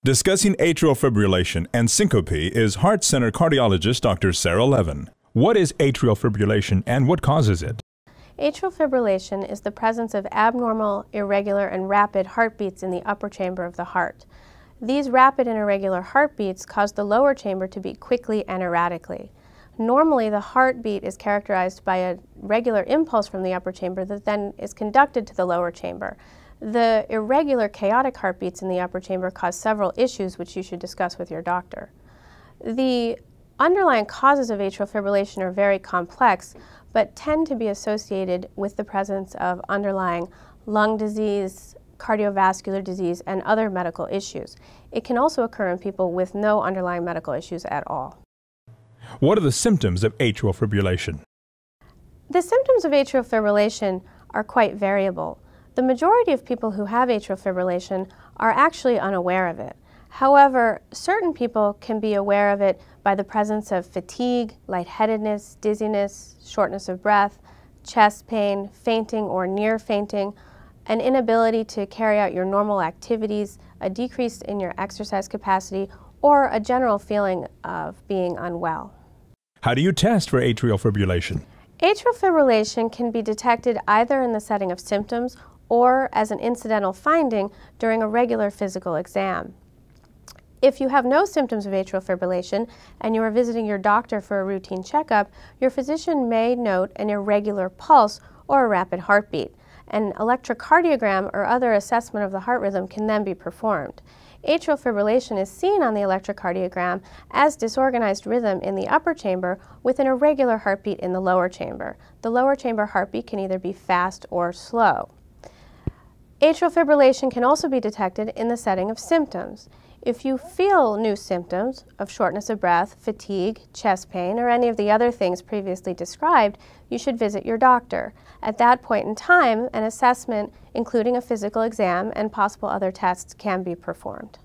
Discussing atrial fibrillation and syncope is Heart Center cardiologist Dr. Sarah Levin. What is atrial fibrillation and what causes it? Atrial fibrillation is the presence of abnormal, irregular, and rapid heartbeats in the upper chamber of the heart. These rapid and irregular heartbeats cause the lower chamber to beat quickly and erratically. Normally, the heartbeat is characterized by a regular impulse from the upper chamber that then is conducted to the lower chamber. The irregular, chaotic heartbeats in the upper chamber cause several issues which you should discuss with your doctor. The underlying causes of atrial fibrillation are very complex, but tend to be associated with the presence of underlying lung disease, cardiovascular disease, and other medical issues. It can also occur in people with no underlying medical issues at all. What are the symptoms of atrial fibrillation? The symptoms of atrial fibrillation are quite variable. The majority of people who have atrial fibrillation are actually unaware of it. However, certain people can be aware of it by the presence of fatigue, lightheadedness, dizziness, shortness of breath, chest pain, fainting or near fainting, an inability to carry out your normal activities, a decrease in your exercise capacity, or a general feeling of being unwell. How do you test for atrial fibrillation? Atrial fibrillation can be detected either in the setting of symptoms or as an incidental finding during a regular physical exam. If you have no symptoms of atrial fibrillation and you are visiting your doctor for a routine checkup, your physician may note an irregular pulse or a rapid heartbeat. An electrocardiogram or other assessment of the heart rhythm can then be performed. Atrial fibrillation is seen on the electrocardiogram as disorganized rhythm in the upper chamber with an irregular heartbeat in the lower chamber. The lower chamber heartbeat can either be fast or slow. Atrial fibrillation can also be detected in the setting of symptoms. If you feel new symptoms of shortness of breath, fatigue, chest pain, or any of the other things previously described, you should visit your doctor. At that point in time, an assessment, including a physical exam and possible other tests, can be performed.